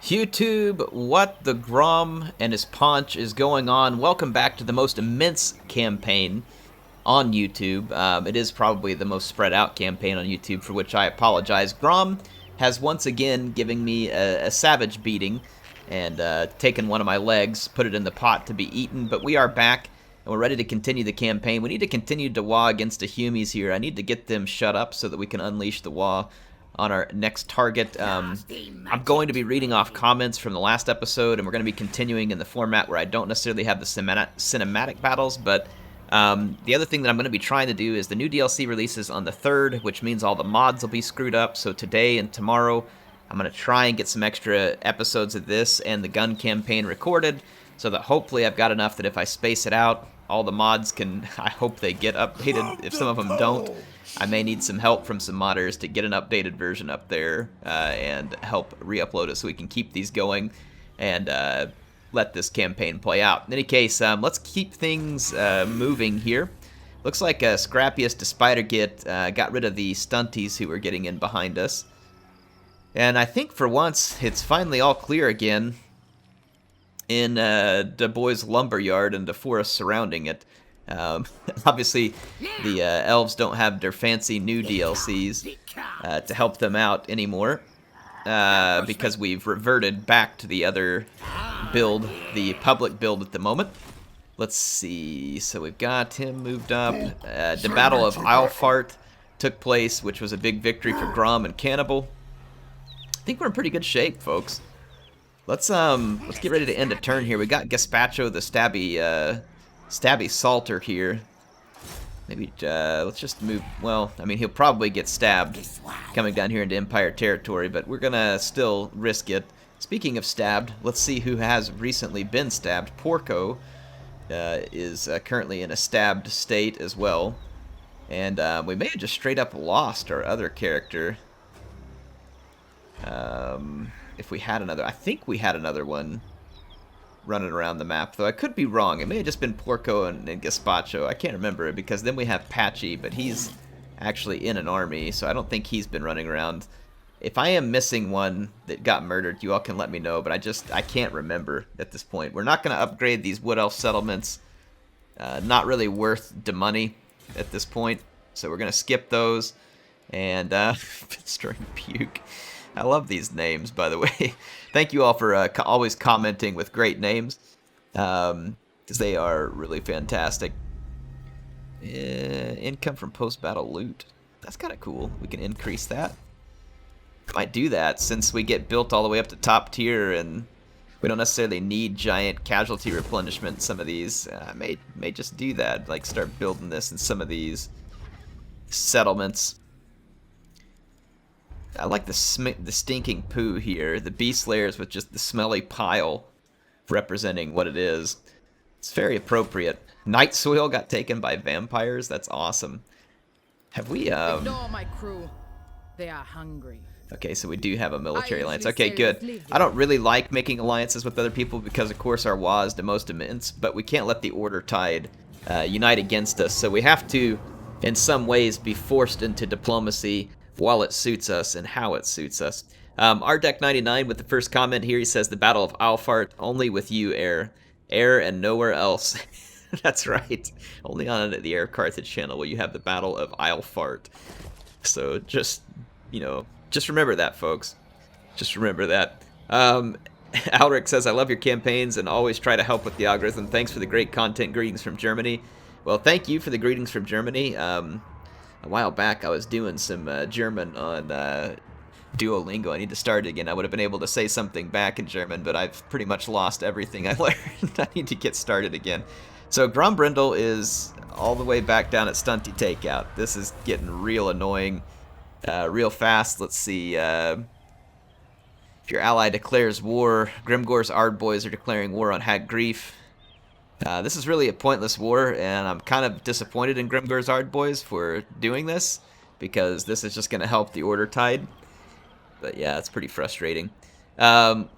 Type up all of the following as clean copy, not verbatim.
YouTube, what the Grom and his paunch is going on? Welcome back to the most immense campaign on YouTube. It is probably the most spread out campaign on YouTube, for which I apologize. Grom has once again given me a savage beating and taken one of my legs, put it in the pot to be eaten, but we are back and we're ready to continue the campaign. We need to continue to Waagh against the Humies here. I need to get them shut up so that we can unleash the Waagh on our next target. I'm going to be reading off comments from the last episode, and we're going to be continuing in the format where I don't necessarily have the cinematic battles, but the other thing that I'm going to be trying to do is the new DLC releases on the 3rd, which means all the mods will be screwed up, so today and tomorrow I'm going to try and get some extra episodes of this and the gun campaign recorded, so that hopefully I've got enough that if I space it out, all the mods can, I hope they get updated. If some of them don't, I may need some help from some modders to get an updated version up there and help re-upload it so we can keep these going and let this campaign play out. In any case, let's keep things moving here. Looks like Scrappiest to Spider-Git got rid of the stunties who were getting in behind us. And I think for once, it's finally all clear again in the boys' lumberyard and the forest surrounding it. Obviously, the elves don't have their fancy new DLCs to help them out anymore because we've reverted back to the other build, the public build at the moment. Let's see. So we've got him moved up. The Battle of outHavoc took place, which was a big victory for Grom and Cannibal. I think we're in pretty good shape, folks. Let's get ready to end a turn here. We got Gazpacho, the stabby salter here. Maybe let's just move. Well, I mean, he'll probably get stabbed coming down here into Empire territory, but we're gonna still risk it. Speaking of stabbed, let's see who has recently been stabbed. Porco is currently in a stabbed state as well, and we may have just straight up lost our other character. If we had another, I think we had another one running around the map, though I could be wrong. It may have just been Porco and Gazpacho. I can't remember it because then we have Patchy, but he's actually in an army, so I don't think he's been running around. If I am missing one that got murdered, you all can let me know, but I can't remember at this point. We're not going to upgrade these Wood Elf settlements. Not really worth the money at this point, so we're going to skip those. And Stirring Puke. I love these names, by the way. Thank you all for always commenting with great names, because they are really fantastic. Income from post-battle loot. That's kind of cool. We can increase that. Might do that since we get built all the way up to top tier, and we don't necessarily need giant casualty replenishment. Some of these may just do that. Like start building this in some of these settlements. I like the stinking poo here. The beast layers with just the smelly pile representing what it is. It's very appropriate. Night soil got taken by vampires. That's awesome. Have we Ignore my crew. They are hungry. Okay, so we do have a military alliance. Okay, good. I don't really like making alliances with other people because, of course, our Waagh is the most immense, but we can't let the Order Tide unite against us. So we have to, in some ways, be forced into diplomacy while it suits us and how it suits us. Deck99 with the first comment here, he says, the Battle of outHavoc, only with you, Air. Air and nowhere else. That's right. Only on the HeirofCarthage channel will you have the Battle of outHavoc. So just, just remember that, folks. Just remember that. Alric says, I love your campaigns and always try to help with the algorithm. Thanks for the great content. Greetings from Germany. Well, thank you for the greetings from Germany. A while back, I was doing some German on Duolingo. I need to start it again. I would have been able to say something back in German, but I've pretty much lost everything I learned. I need to get started again. So Grombrindle is all the way back down at Stunty Takeout. This is getting real annoying real fast. Let's see. If your ally declares war, Grimgor's Ardboys are declaring war on Hag Grief. This is really a pointless war, and I'm kind of disappointed in Grimgor's Ardboys for doing this, because this is just going to help the Order Tide. But yeah, it's pretty frustrating.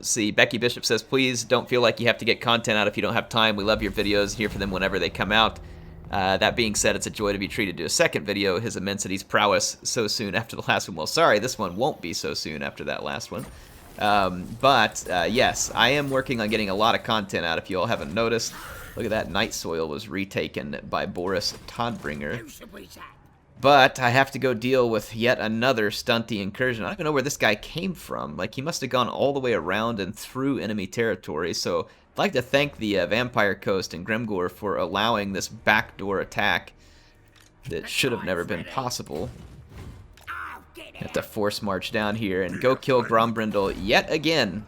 See, Becky Bishop says, please don't feel like you have to get content out if you don't have time. We love your videos, here for them whenever they come out. That being said, it's a joy to be treated to a second video, His Immensity's Prowess, so soon after the last one. Well, sorry, this one won't be so soon after that last one. Yes, I am working on getting a lot of content out, if you all haven't noticed. Look at that, Night Soil was retaken by Boris Todbringer. But I have to go deal with yet another stunty incursion. I don't even know where this guy came from. Like, he must have gone all the way around and through enemy territory. So I'd like to thank the Vampire Coast and Grimgor for allowing this backdoor attack that should have never been possible. Have to force march down here and go kill Grombrindle yet again.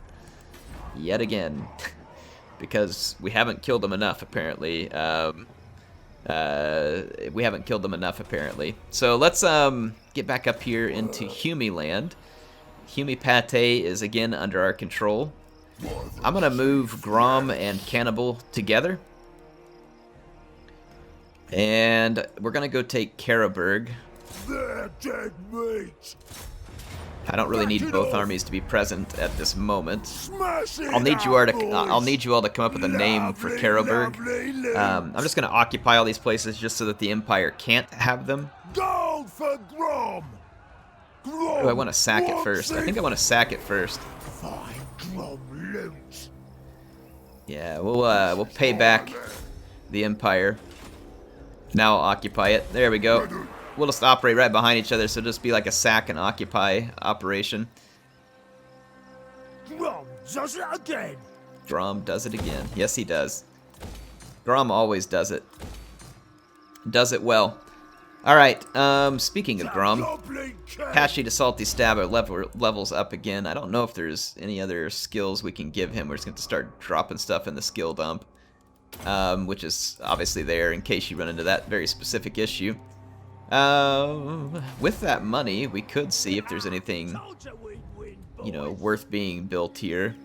Yet again. Because we haven't killed them enough, apparently. We haven't killed them enough, apparently. So let's get back up here into Humi land. Humi Pate is again under our control. I'm going to move Grom and Cannibal together. And we're going to go take Karaberg. I don't really need both armies to be present at this moment. I'll need you all to come up with a name for Karaberg. I'm just going to occupy all these places just so that the Empire can't have them. Gold for Grom. Oh, I want to sack it first. I think I want to sack it first. Find Grom loot. Yeah, we'll pay back the Empire. Now I'll occupy it. There we go. We'll just operate right behind each other, so it'll just be like a sack and occupy operation. Grom does it again. Grom does it again. Yes, he does. Grom always does it. Does it well. Alright, speaking of Grom, Patchy to Salty Stabber levels up again. I don't know if there's any other skills we can give him. We're just going to start dropping stuff in the skill dump, which is obviously there in case you run into that very specific issue. With that money, we could see if there's anything, you know, worth being built here.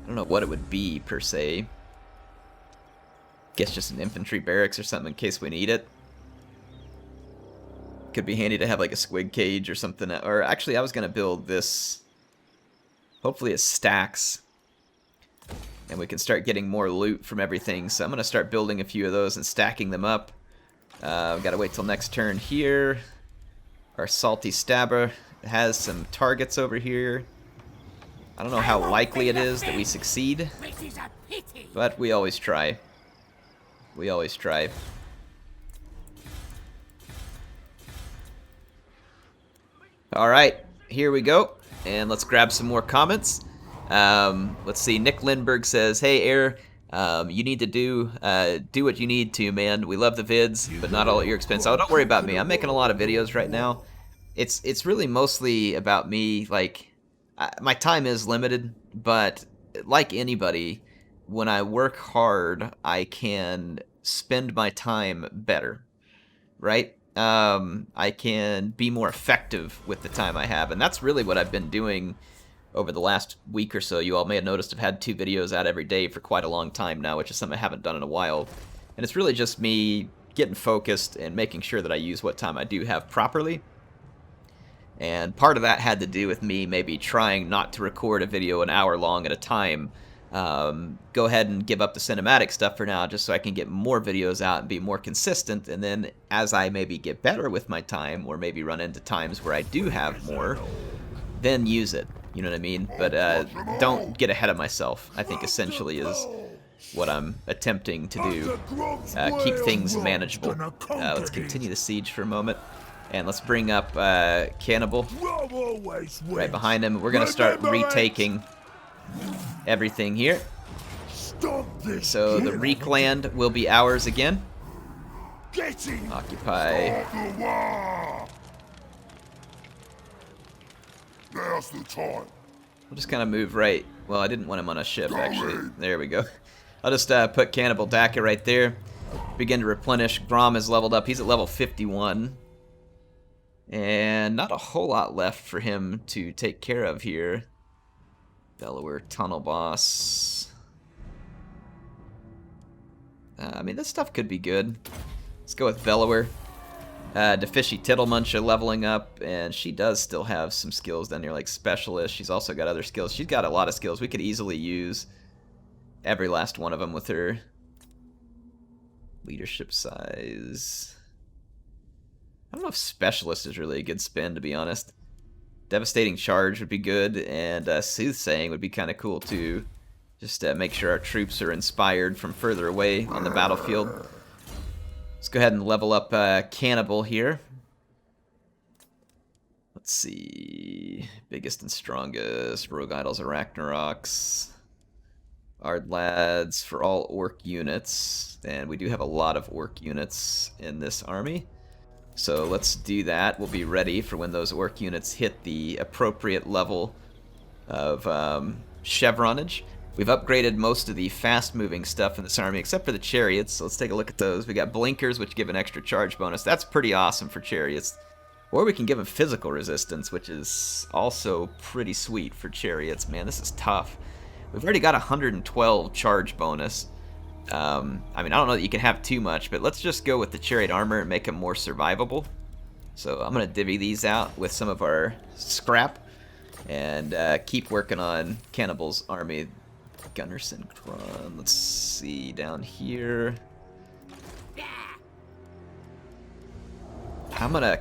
I don't know what it would be, per se. Guess just an infantry barracks or something in case we need it. Could be handy to have like a squig cage or something. Or actually, I was going to build this. Hopefully it stacks. And we can start getting more loot from everything. So I'm going to start building a few of those and stacking them up. We've got to wait till next turn here. Our Salty Stabber has some targets over here. I don't know how likely it is that we succeed. But we always try. We always try. Alright, here we go. And let's grab some more comments. Let's see, Nick Lindbergh says, "Hey, Air, you need to do what you need to, man. We love the vids, but not all at your expense." Oh, don't worry about me. I'm making a lot of videos right now. It's really mostly about me. Like, my time is limited, but like anybody, when I work hard, I can spend my time better, right? I can be more effective with the time I have, and that's really what I've been doing over the last week or so. You all may have noticed I've had 2 videos out every day for quite a long time now, which is something I haven't done in a while. And it's really just me getting focused and making sure that I use what time I do have properly. And part of that had to do with me maybe trying not to record a video an hour long at a time. Go ahead and give up the cinematic stuff for now just so I can get more videos out and be more consistent. And then as I maybe get better with my time, or maybe run into times where I do have more, then use it. You know what I mean? But don't get ahead of myself, I think essentially is what I'm attempting to do. Keep things manageable. Let's continue the siege for a moment. And let's bring up Cannibal right behind him. We're going to start retaking everything here. So the Reek land will be ours again. Occupy. Now's the time. We'll just kind of move right. Well, I didn't want him on a ship, actually. There we go. I'll just put Cannibal Daka right there. Begin to replenish. Grom is leveled up. He's at level 51. And not a whole lot left for him to take care of here. Delaware Tunnel Boss. I mean, this stuff could be good. Let's go with Delaware. Defishy Tittlemunch leveling up, and she does still have some skills down there, like Specialist. She's also got other skills. She's got a lot of skills. We could easily use every last one of them with her. Leadership size. I don't know if Specialist is really a good spin, to be honest. Devastating Charge would be good, and Soothsaying would be kind of cool too. Just to make sure our troops are inspired from further away on the battlefield. Let's go ahead and level up Cannibal here. Let's see. Biggest and strongest. Rogue Idols, Arachnaroks. Ard Lads for all Orc units. And we do have a lot of Orc units in this army. So let's do that. We'll be ready for when those Orc units hit the appropriate level of chevronage. We've upgraded most of the fast-moving stuff in this army, except for the Chariots, so let's take a look at those. We got Blinkers, which give an extra charge bonus. That's pretty awesome for Chariots. Or we can give them physical resistance, which is also pretty sweet for Chariots. Man, this is tough. We've already got 112 charge bonus. I mean, I don't know that you can have too much, but let's just go with the Chariot armor and make them more survivable. So I'm going to divvy these out with some of our scrap and keep working on Cannibal's army. Gunnarsson Kron. Let's see down here. I'm gonna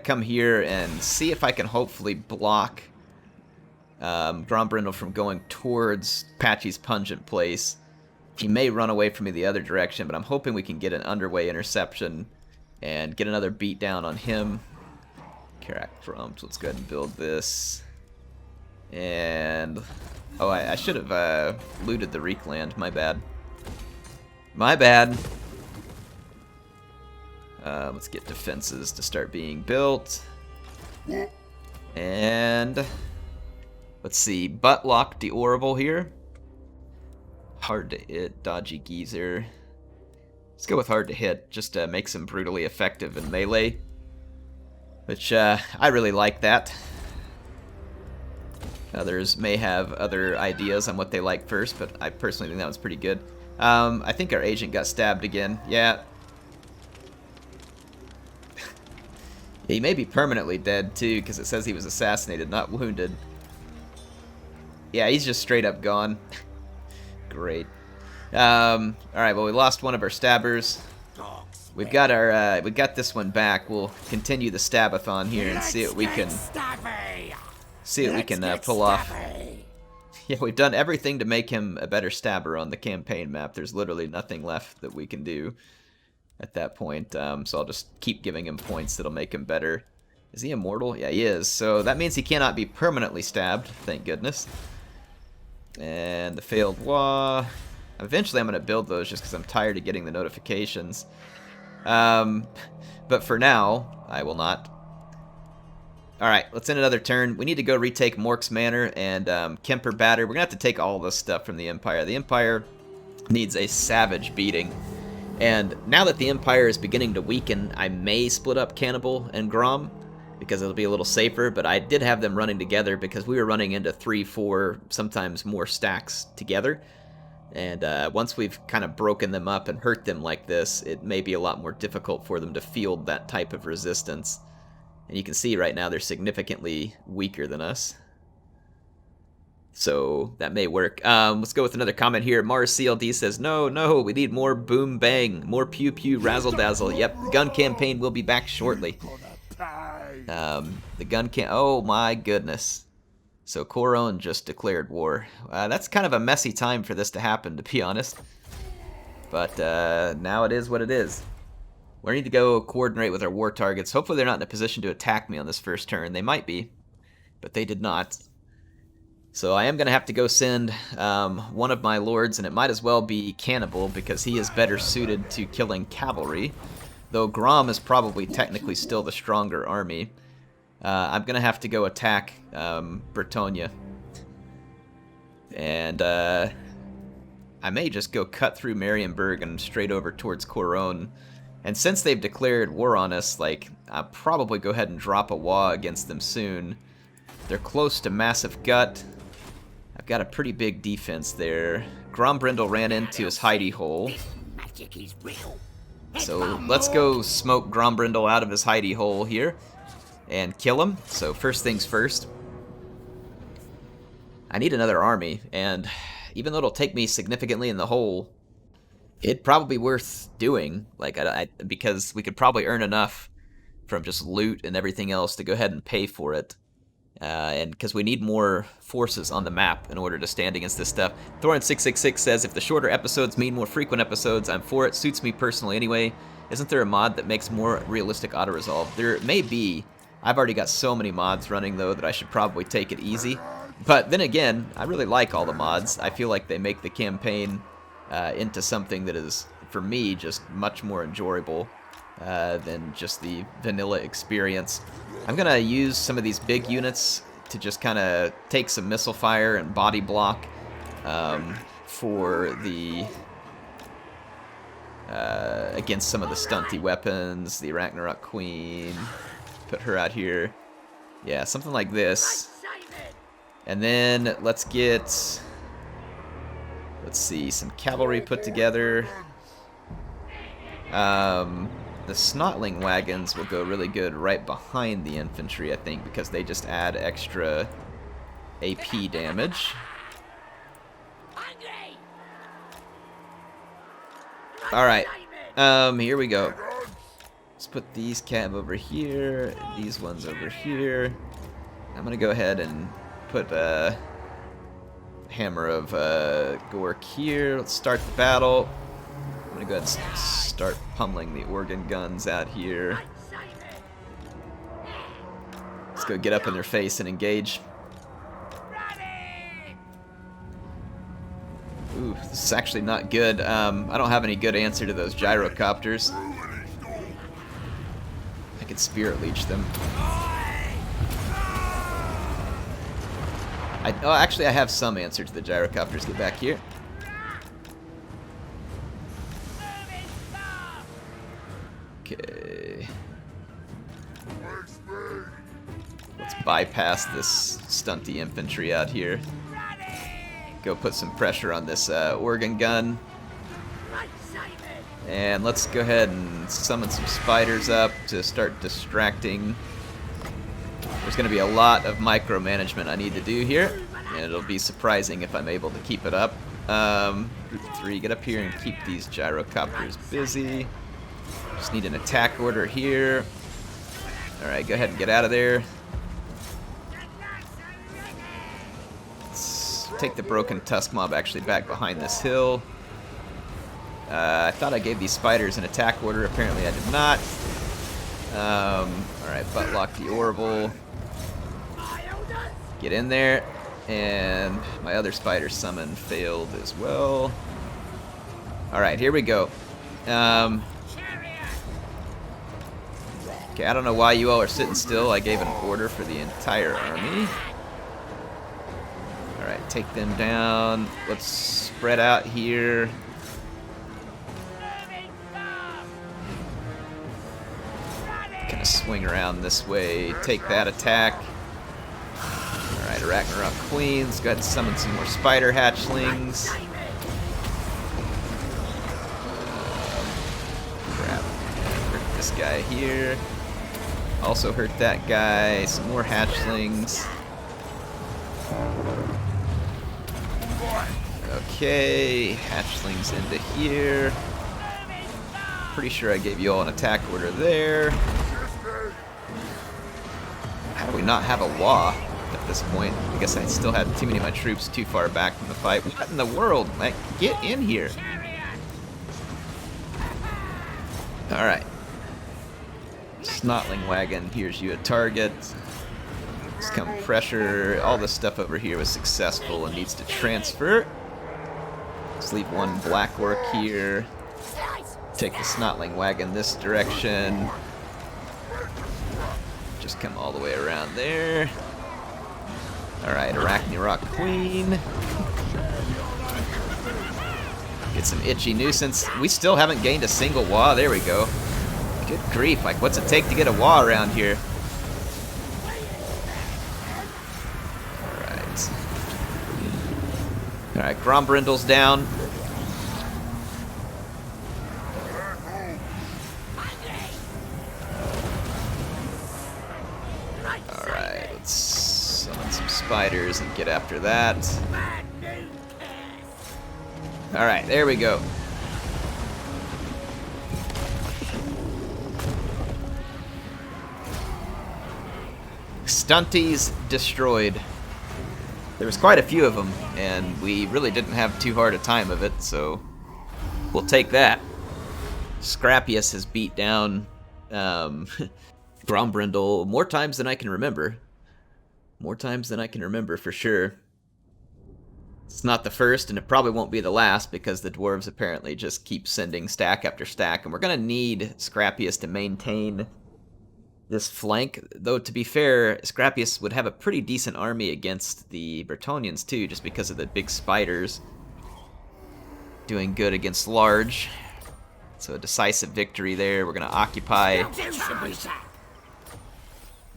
come here and see if I can hopefully block Grombrindle from going towards Patchy's Pungent Place. He may run away from me the other direction, but I'm hoping we can get an underway interception and get another beat down on him. Karak Prompt. Let's go ahead and build this. And oh, I should have looted the Reekland. My bad. My bad. Let's get defenses to start being built. And let's see, Buttlock Deorable here. Hard to hit, Dodgy Geezer. Let's go with hard to hit, just to make him brutally effective in melee. Which I really like that. Others may have other ideas on what they like first, but I personally think that one's pretty good. I think our agent got stabbed again. Yeah. He may be permanently dead, too, because it says he was assassinated, not wounded. Yeah, he's just straight up gone. Great. Alright, well, we lost one of our stabbers. We've got our, we got this one back. We'll continue the stabathon here and see what we can... pull off. Yeah, we've done everything to make him a better stabber on the campaign map. There's literally nothing left that we can do at that point. So I'll just keep giving him points that'll make him better. Is he immortal? Yeah, he is. So that means he cannot be permanently stabbed, thank goodness. And the failed Waagh. Eventually I'm going to build those just because I'm tired of getting the notifications. But for now, I will not. Alright, let's end another turn. We need to go retake Mork's Manor and Kemper Batter. We're going to have to take all this stuff from the Empire. The Empire needs a savage beating. And now that the Empire is beginning to weaken, I may split up Cannibal and Grom because it'll be a little safer, but I did have them running together because we were running into 3, 4, sometimes more stacks together. And once we've kind of broken them up and hurt them like this, it may be a lot more difficult for them to field that type of resistance. And you can see right now they're significantly weaker than us. So that may work. Let's go with another comment here. Mars CLD says, no, we need more boom bang, more pew pew razzle dazzle. Yep, the gun campaign will be back shortly. The gun oh my goodness. So Coron just declared war. That's kind of a messy time for this to happen, to be honest. But now it is what it is. We need to go coordinate with our war targets. Hopefully they're not in a position to attack me on this first turn. They might be, but they did not. So I am going to have to go send one of my lords, and it might as well be Cannibal, because he is better suited to killing cavalry. Though Grom is probably technically still the stronger army. I'm going to have to go attack Bretonnia. And I may just go cut through Marienburg and straight over towards Coron. And since they've declared war on us, like, I'll probably go ahead and drop a Waagh against them soon. They're close to Massive Gut. I've got a pretty big defense there. Grombrindle ran into his hidey hole. So let's go smoke Grombrindle out of his hidey hole here and kill him. So first things first. I need another army, and even though it'll take me significantly in the hole, it'd probably be worth doing, like, because we could probably earn enough from just loot and everything else to go ahead and pay for it. And because we need more forces on the map in order to stand against this stuff. Thorin666 says, if the shorter episodes mean more frequent episodes, I'm for it. Suits me personally anyway. Isn't there a mod that makes more realistic auto-resolve? There may be. I've already got so many mods running, though, that I should probably take it easy. But then again, I really like all the mods. I feel like they make the campaign into something that is, for me, just much more enjoyable than just the vanilla experience. I'm going to use some of these big units to just kind of take some missile fire and body block for the against some of the stunty weapons, the Ragnarok Queen. Put her out here. Yeah, something like this. And then let's get, let's see, some cavalry put together. The Snotling wagons will go really good right behind the infantry, I think, because they just add extra AP damage. Alright, here we go. Let's put these cav over here, these ones over here. I'm gonna go ahead and put a Hammer of Gork here. Let's start the battle. I'm gonna go ahead and start pummeling the organ guns out here. Let's go get up in their face and engage. Ooh, this is actually not good. I don't have any good answer to those gyrocopters. I could spirit leech them. Oh, actually, I have some answer to the gyrocopters. Get back here. Okay. Let's bypass this stunty infantry out here. Go put some pressure on this organ gun. And let's go ahead and summon some spiders up to start distracting. There's going to be a lot of micromanagement I need to do here, and it'll be surprising if I'm able to keep it up. Group 3, get up here and keep these gyrocopters busy. Just need an attack order here. Alright, go ahead and get out of there. Let's take the broken tusk mob actually back behind this hill. I thought I gave these spiders an attack order. Apparently I did not. Alright, buttlock the Orbital. Get in there. And my other spider summon failed as well. Alright, here we go. Okay, I don't know why you all are sitting still. I gave an order for the entire army. Alright, take them down. Let's spread out here. Gonna swing around this way, take that attack. Alright, Ragnarok Queen. Let's go ahead and summon some more spider hatchlings. Crap. Hurt this guy here. Also hurt that guy. Some more hatchlings. Okay, hatchlings into here. Pretty sure I gave you all an attack order there. How do we not have a Waagh at this point? I guess I still had too many of my troops too far back from the fight. What in the world? Like, get in here. Alright. Snotling wagon, here's you a target. Let's come pressure. All this stuff over here was successful and needs to transfer. Let's leave one black orc here. Take the Snotling wagon this direction. Just come all the way around there. Alright, Ragnarok Queen. Get some itchy nuisance. We still haven't gained a single Waagh. There we go. Good grief, like what's it take to get a Waagh around here? Alright. Alright, Grombrindle's down. Alright, let's summon some spiders and get after that. Alright, there we go. Stunties destroyed. There was quite a few of them, and we really didn't have too hard a time of it, so we'll take that. Scrappius has beat down Grombrindle more times than I can remember. More times than I can remember, for sure. It's not the first, and it probably won't be the last, because the dwarves apparently just keep sending stack after stack, and we're going to need Scrappius to maintain this flank. Though, to be fair, Scrappius would have a pretty decent army against the Bretonnians, too, just because of the big spiders. Doing good against large. So a decisive victory there. We're going to occupy.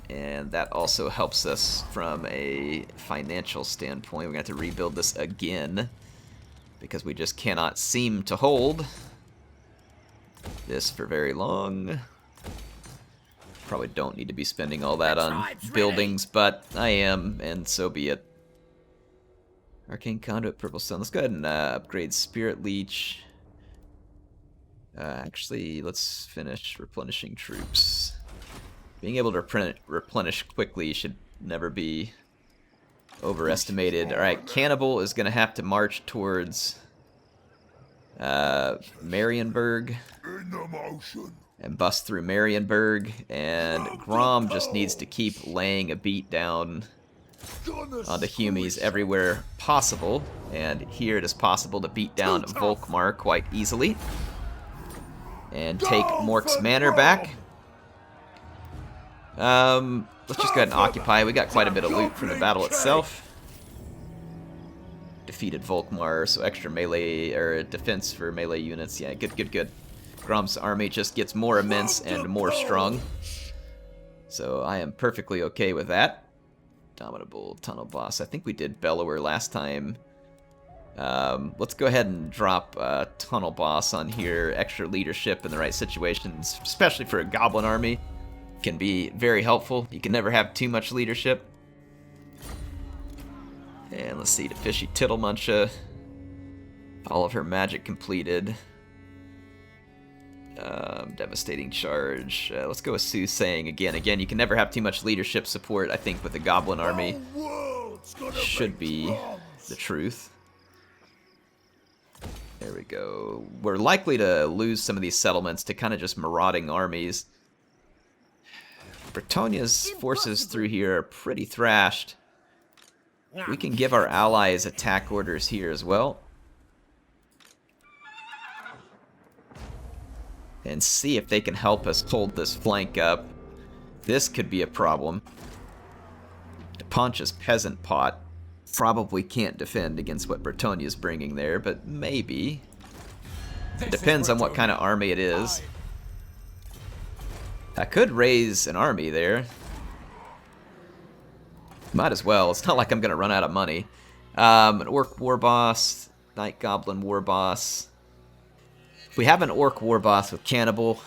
And that also helps us from a financial standpoint. We're going to have to rebuild this again, because we just cannot seem to hold this for very long. Probably don't need to be spending all that on buildings, but I am, and so be it. Arcane Conduit, Purple Stone. Let's go ahead and upgrade Spirit Leech. Actually, let's finish replenishing troops. Being able to replenish quickly should never be overestimated. Alright, Cannibal is going to have to march towards Marienburg and bust through Marienburg, and Grom just needs to keep laying a beat down on the Humies everywhere possible, and here it is possible to beat down Volkmar quite easily and take Mork's Manor back. Let's just go ahead and occupy. We got quite a bit of loot from the battle itself. Defeated Volkmar, so extra melee, or defense for melee units. Yeah, good. Grom's army just gets more immense and more strong. So I am perfectly okay with that. Dominable Tunnel Boss. I think we did Bellower last time. Let's go ahead and drop Tunnel Boss on here. Extra leadership in the right situations, especially for a goblin army, can be very helpful. You can never have too much leadership. And let's see, the Fishy Tittlemuncha. All of her magic completed. Devastating Charge. Let's go with Soothsaying again. Again, you can never have too much leadership support, I think, with a goblin army. Should be the truth. There we go. We're likely to lose some of these settlements to kind of just marauding armies. Bretonnia's forces through here are pretty thrashed. We can give our allies attack orders here as well. And see if they can help us hold this flank up. This could be a problem. The Pontius Peasant Pot probably can't defend against what Bretonia's bringing there, but maybe. It depends on what kind of army it is. I could raise an army there. Might as well. It's not like I'm going to run out of money. An Orc War Boss, Night Goblin War Boss. We have an Orc War Boss with Cannibal.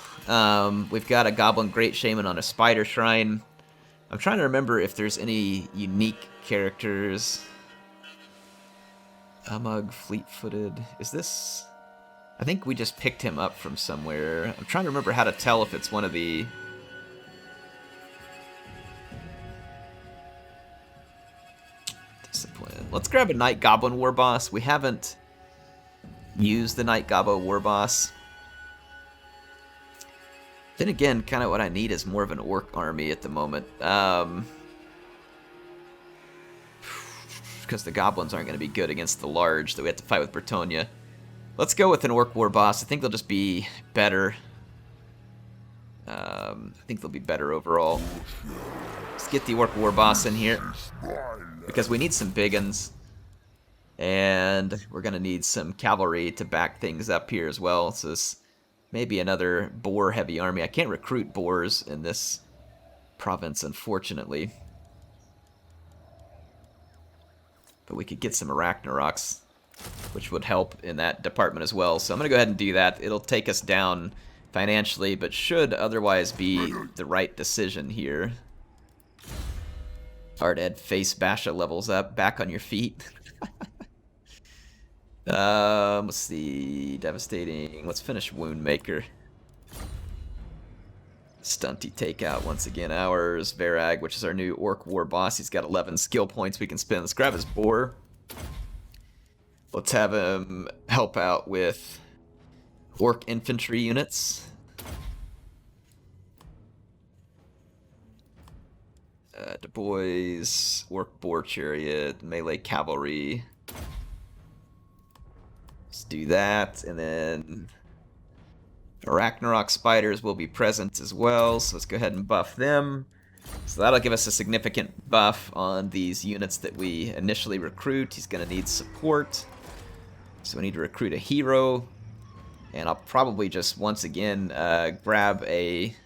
We've got a Goblin Great Shaman on a Spider Shrine. I'm trying to remember if there's any unique characters. Amug, Fleet-Footed. Is this... I think we just picked him up from somewhere. I'm trying to remember how to tell if it's one of the... Discipline. Let's grab a Night Goblin War Boss. We haven't used the Night Goblin War Boss. Then again, kind of what I need is more of an Orc army at the moment. Because the Goblins aren't going to be good against the large that we have to fight with Bretonnia. Let's go with an Orc War Boss. I think they'll just be better. I think they'll be better overall. Let's get the Orc War Boss in here, because we need some big uns. And we're going to need some cavalry to back things up here as well. So this may be another boar-heavy army. I can't recruit boars in this province, unfortunately. But we could get some Arachnaroks, which would help in that department as well. So I'm going to go ahead and do that. It'll take us down financially, but should otherwise be the right decision here. Hard-Ed Face Basha levels up. Back on your feet. Let's see. Devastating. Let's finish Woundmaker. Stunty takeout once again. Ours, Varag, which is our new Orc War boss. He's got 11 skill points we can spend. Let's grab his boar. Let's have him help out with Orc infantry units. boyz, Orc boar chariot, melee cavalry. Let's do that, and then Ragnarok spiders will be present as well, so let's go ahead and buff them. So that'll give us a significant buff on these units that we initially recruit. He's going to need support, so we need to recruit a hero. And I'll probably just once again grab a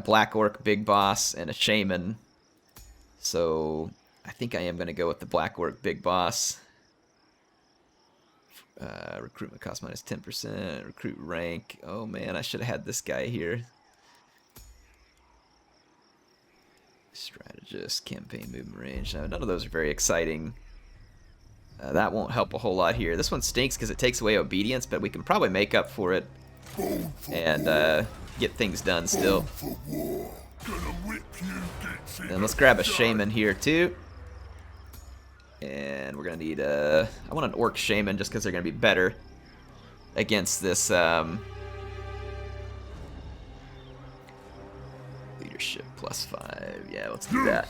Black Orc Big Boss and a Shaman. So I think I am going to go with the Black Orc Big Boss. Recruitment cost minus 10%. Recruit rank. Oh man, I should have had this guy here. Strategist, campaign movement range. Now, none of those are very exciting. That won't help a whole lot here. This one stinks because it takes away obedience, but we can probably make up for it and get things done still. And let's grab a Shaman here too. And we're going to need I want an Orc Shaman just because they're going to be better against this leadership +5. Yeah, let's do that.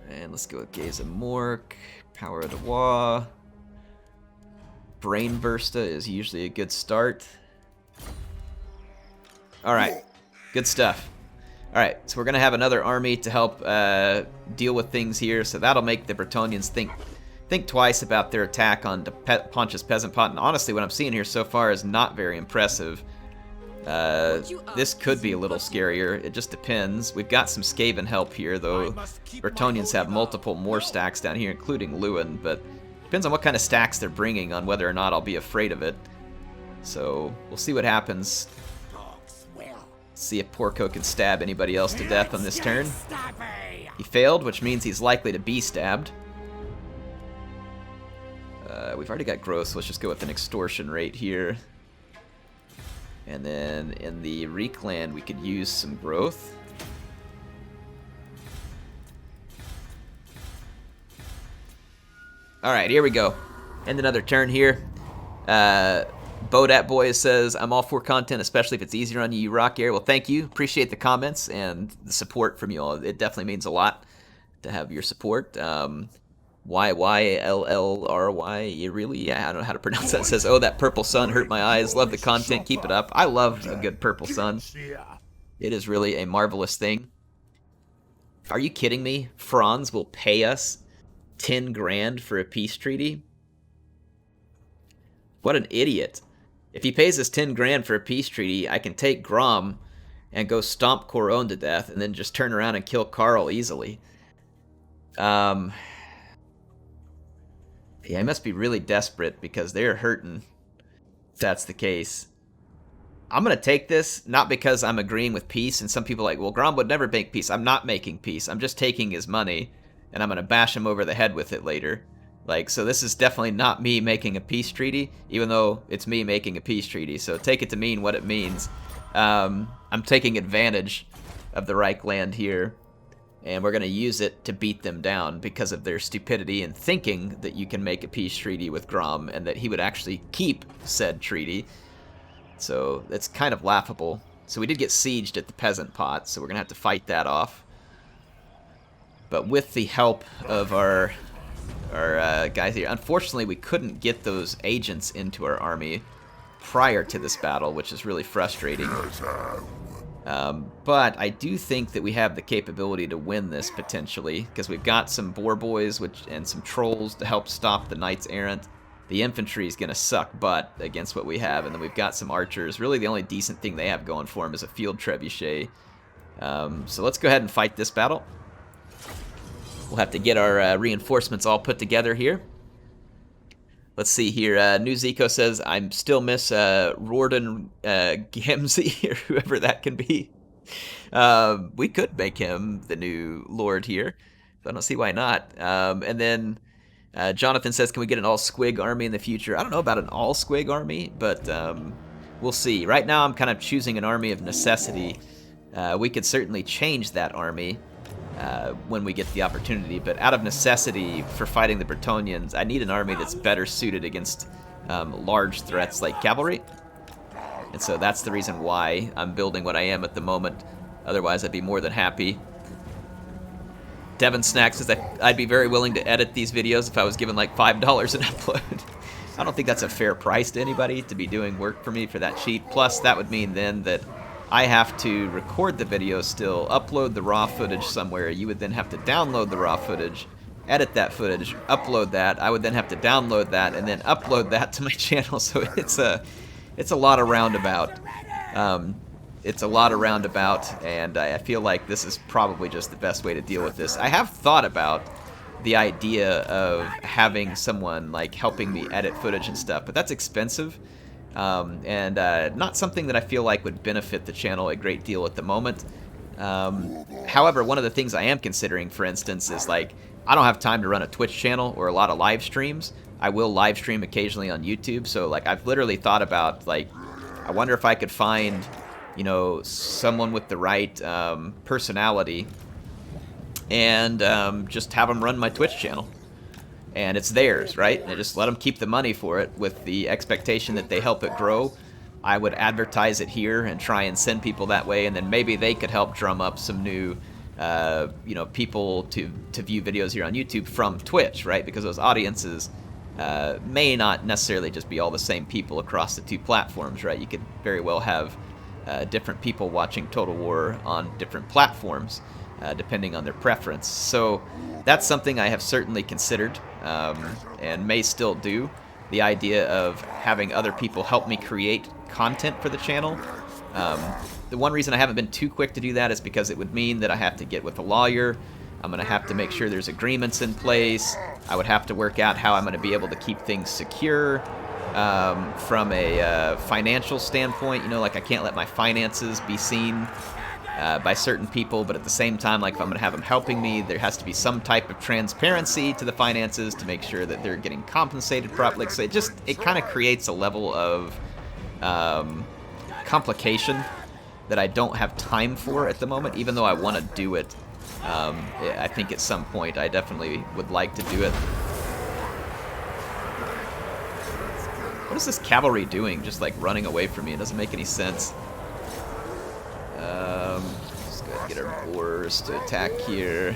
And let's go with Gaze of Mork, Power of the Waagh. Brain Bursta is usually a good start. Alright, good stuff. Alright, so we're going to have another army to help deal with things here, so that'll make the Bretonnians think twice about their attack on Pontius Peasant Pot, and honestly what I'm seeing here so far is not very impressive. This could be a little scarier, it just depends. We've got some Skaven help here, though Bretonnians have multiple more stacks down here, including Lewin, but depends on what kind of stacks they're bringing on whether or not I'll be afraid of it. So, we'll see what happens. See if Porco can stab anybody else to death on this turn. He failed, which means he's likely to be stabbed. We've already got growth, so let's just go with an extortion rate here. And then in the Reclan, we could use some growth. Alright, here we go. End another turn here. Bodat Boy says, I'm all for content, especially if it's easier on you. You rock air. Well, thank you. Appreciate the comments and the support from you all. It definitely means a lot to have your support. YYLLRY, you really? Yeah, I don't know how to pronounce that. It says, oh, that purple sun hurt my eyes. Love the content. Keep it up. I love a good purple sun. It is really a marvelous thing. Are you kidding me? Franz will pay us 10 grand for a peace treaty? What an idiot. If he pays us 10 grand for a peace treaty, I can take Grom and go stomp Coron to death and then just turn around and kill Carl easily. Yeah, he must be really desperate because they're hurting, if that's the case. I'm going to take this, not because I'm agreeing with peace, and some people are like, well, Grom would never make peace. I'm not making peace. I'm just taking his money, and I'm going to bash him over the head with it later. Like, so this is definitely not me making a peace treaty, even though it's me making a peace treaty. So take it to mean what it means. I'm taking advantage of the Reich land here, and we're going to use it to beat them down because of their stupidity in thinking that you can make a peace treaty with Grom and that he would actually keep said treaty. So that's kind of laughable. So we did get sieged at the Peasant Pot, so we're going to have to fight that off. But with the help of our guys here. Unfortunately, we couldn't get those agents into our army prior to this battle, which is really frustrating. But I do think that we have the capability to win this potentially, because we've got some boar boys and some trolls to help stop the knights errant. The infantry is going to suck butt against what we have, and then we've got some archers. Really, the only decent thing they have going for them is a field trebuchet. So let's go ahead and fight this battle. We'll have to get our reinforcements all put together here. Let's see here. New Zico says, I still miss Rorden Gamzee, or whoever that can be. We could make him the new lord here. So I don't see why not. And then Jonathan says, can we get an all-squig army in the future? I don't know about an all-squig army, but we'll see. Right now I'm kind of choosing an army of necessity. We could certainly change that army when we get the opportunity, but out of necessity for fighting the Bretonnians, I need an army that's better suited against large threats like cavalry. And so that's the reason why I'm building what I am at the moment. Otherwise, I'd be more than happy. Devin Snack says that I'd be very willing to edit these videos if I was given like $5 an upload. I don't think that's a fair price to anybody to be doing work for me for that cheap. Plus, that would mean then that I have to record the video still, upload the raw footage somewhere. You would then have to download the raw footage, edit that footage, upload that. I would then have to download that and then upload that to my channel. So it's a lot of roundabout. It's a lot of roundabout, and I feel like this is probably just the best way to deal with this. I have thought about the idea of having someone like helping me edit footage and stuff, but that's expensive. And not something that I feel like would benefit the channel a great deal at the moment. However, one of the things I am considering, for instance, is like I don't have time to run a Twitch channel or a lot of live streams. I will live stream occasionally on YouTube, so like I've literally thought about like I wonder if I could find, you know, someone with the right personality and just have them run my Twitch channel. And it's theirs, right? And I just let them keep the money for it with the expectation that they help it grow. I would advertise it here and try and send people that way, and then maybe they could help drum up some new, you know, people to view videos here on YouTube from Twitch, right? Because those audiences may not necessarily just be all the same people across the two platforms, right? You could very well have different people watching Total War on different platforms, depending on their preference. So that's something I have certainly considered and may still do. The idea of having other people help me create content for the channel. The one reason I haven't been too quick to do that is because it would mean that I have to get with a lawyer. I'm going to have to make sure there's agreements in place. I would have to work out how I'm going to be able to keep things secure from a financial standpoint. You know, like I can't let my finances be seen by certain people, but at the same time, like if I'm going to have them helping me, there has to be some type of transparency to the finances to make sure that they're getting compensated properly. So it kind of creates a level of complication that I don't have time for at the moment, even though I want to do it. I think at some point I definitely would like to do it. What is this cavalry doing? Just like running away from me. It doesn't make any sense. Let's go ahead and get our boars to attack here.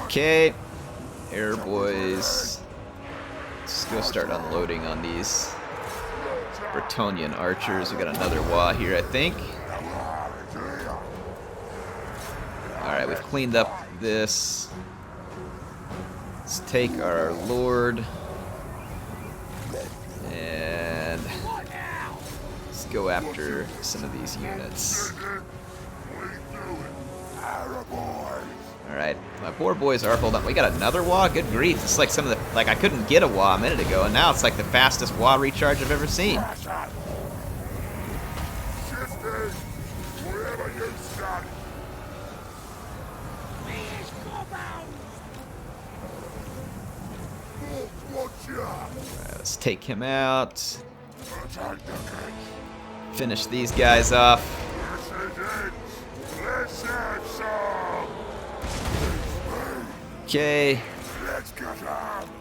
Okay. Air boys. Let's go start unloading on these Bretonnian archers. We got another Waagh here, I think. Alright, we've cleaned up this. Let's take our lord. And let's go after some of these units. Alright, my poor boys are hold on. We got another Waagh? Good grief. It's like some of the, like I couldn't get a Waagh a minute ago, and now it's like the fastest Waagh recharge I've ever seen. Alright, let's take him out. Finish these guys off. Okay.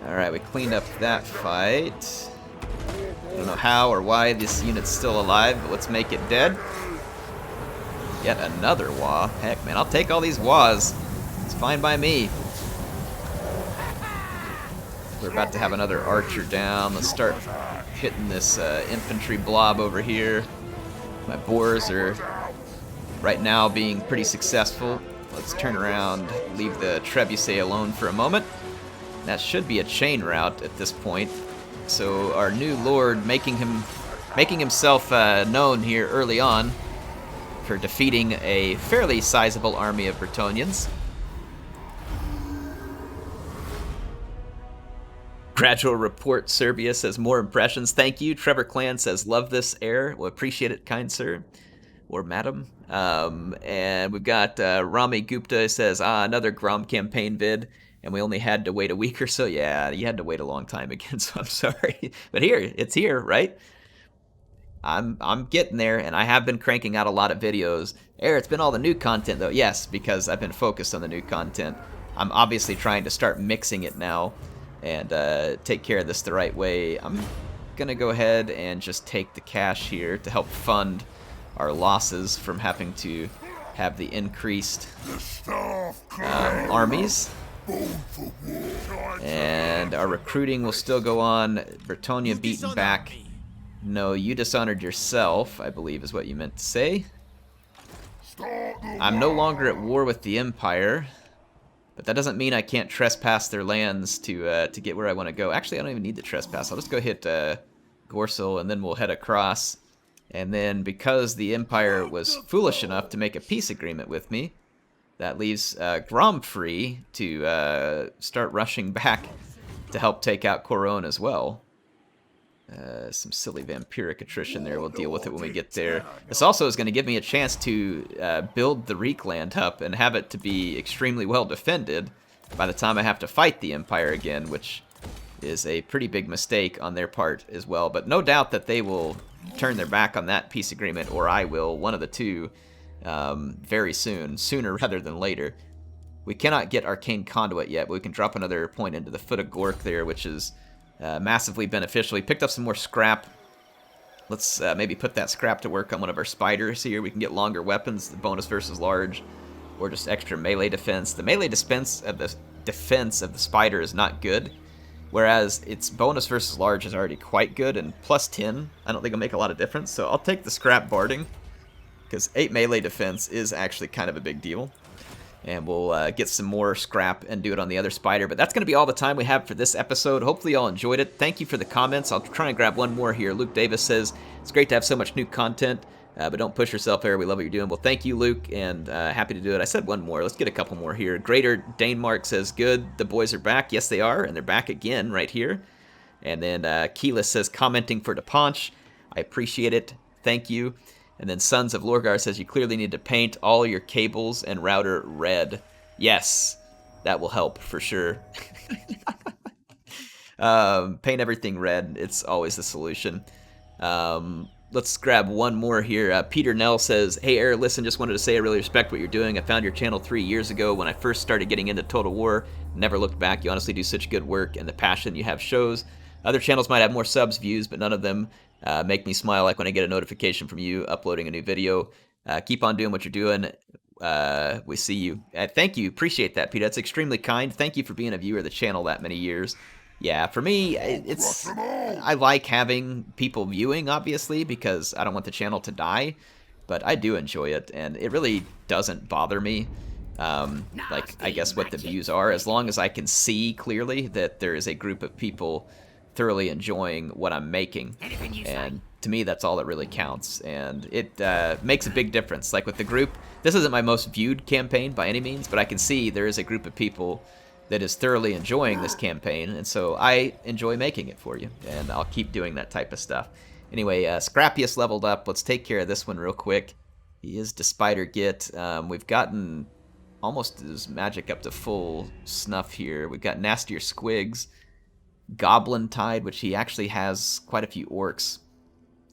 Alright, we cleaned up that fight. I don't know how or why this unit's still alive, but let's make it dead. Yet another Waagh. Heck, man, I'll take all these Waahs. It's fine by me. We're about to have another archer down. Let's start hitting this infantry blob over here. My boars are right now being pretty successful. Let's turn around, leave the trebuchet alone for a moment. That should be a chain route at this point. So our new lord making himself known here early on for defeating a fairly sizable army of Bretonnians. Gradual report Serbia says more impressions. Thank you. Trevor Clan says love this air. Well, appreciate it, kind sir. Or madam. And we've got Rami Gupta says, another Grom campaign vid. and we only had to wait a week or so. Yeah, you had to wait a long time again, so I'm sorry. But here, it's here, right? I'm getting there, and I have been cranking out a lot of videos. It's been all the new content, though. Yes, because I've been focused on the new content. I'm obviously trying to start mixing it now and take care of this the right way. I'm going to go ahead and just take the cash here to help fund our losses from having to have the increased armies. And our recruiting will still go on. Bretonnia beaten back. No, you dishonored yourself, I believe is what you meant to say. I'm no longer at war with the Empire, but that doesn't mean I can't trespass their lands to get where I want to go. Actually, I don't even need to trespass. I'll just go hit Gorsil, and then we'll head across. And then, because the Empire was foolish enough to make a peace agreement with me, that leaves Grom free to start rushing back to help take out Coron as well. Some silly vampiric attrition there. We'll deal with it when we get there. This also is going to give me a chance to build the Reek land up and have it to be extremely well defended by the time I have to fight the Empire again, which is a pretty big mistake on their part as well. But no doubt that they will turn their back on that peace agreement, or I will, one of the two, very soon, sooner rather than later. We cannot get Arcane Conduit yet, but we can drop another point into the foot of Gork there, which is massively beneficial. We picked up some more scrap. Let's maybe put that scrap to work on one of our spiders here. We can get longer weapons, the bonus versus large, or just extra melee defense. The melee defense of the spider is not good, whereas its bonus versus large is already quite good, and plus 10, I don't think it'll make a lot of difference. So I'll take the scrap barding, because 8 melee defense is actually kind of a big deal. And we'll get some more scrap and do it on the other spider. But that's going to be all the time we have for this episode. Hopefully y'all enjoyed it. Thank you for the comments. I'll try and grab one more here. Luke Davis says, it's great to have so much new content, but don't push yourself there. We love what you're doing. Well, thank you, Luke, and happy to do it. I said one more. Let's get a couple more here. Greater Danemark says, good. The boys are back. Yes, they are, and they're back again right here. And then Keyless says, commenting for DePonch. I appreciate it. Thank you. And then Sons of Lorgar says, you clearly need to paint all your cables and router red. Yes, that will help for sure. Paint everything red. It's always the solution. Let's grab one more here. Peter Nell says, hey, Air, listen, just wanted to say I really respect what you're doing. I found your channel 3 years ago when I first started getting into Total War. Never looked back. You honestly do such good work, and the passion you have shows. Other channels might have more subs, views, but none of them make me smile like when I get a notification from you uploading a new video. Keep on doing what you're doing. We see you. Thank you. Appreciate that, Peter. That's extremely kind. Thank you for being a viewer of the channel that many years. Yeah, for me, I like having people viewing, obviously, because I don't want the channel to die, but I do enjoy it, and it really doesn't bother me. Like, I guess what the views are, as long as I can see clearly that there is a group of people thoroughly enjoying what I'm making, and to me that's all that really counts, and it makes a big difference. Like with the group, this isn't my most viewed campaign by any means, but I can see there is a group of people that is thoroughly enjoying this campaign, and so I enjoy making it for you, and I'll keep doing that type of stuff. Anyway, Scrappiest leveled up. Let's take care of this one real quick. He is Despider Git. We've gotten almost his magic up to full snuff here. We've got Nastier Squigs, Goblin Tide, which he actually has quite a few orcs,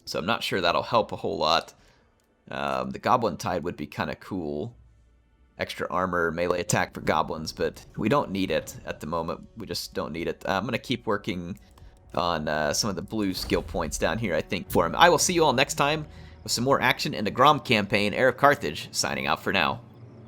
so I'm not sure that'll help a whole lot. The Goblin Tide would be kind of cool. Extra armor, melee attack for goblins, but we don't need it at the moment. We just don't need it. I'm going to keep working on some of the blue skill points down here, I think, for him. I will see you all next time with some more action in the Grom campaign. HeirofCarthage signing out for now.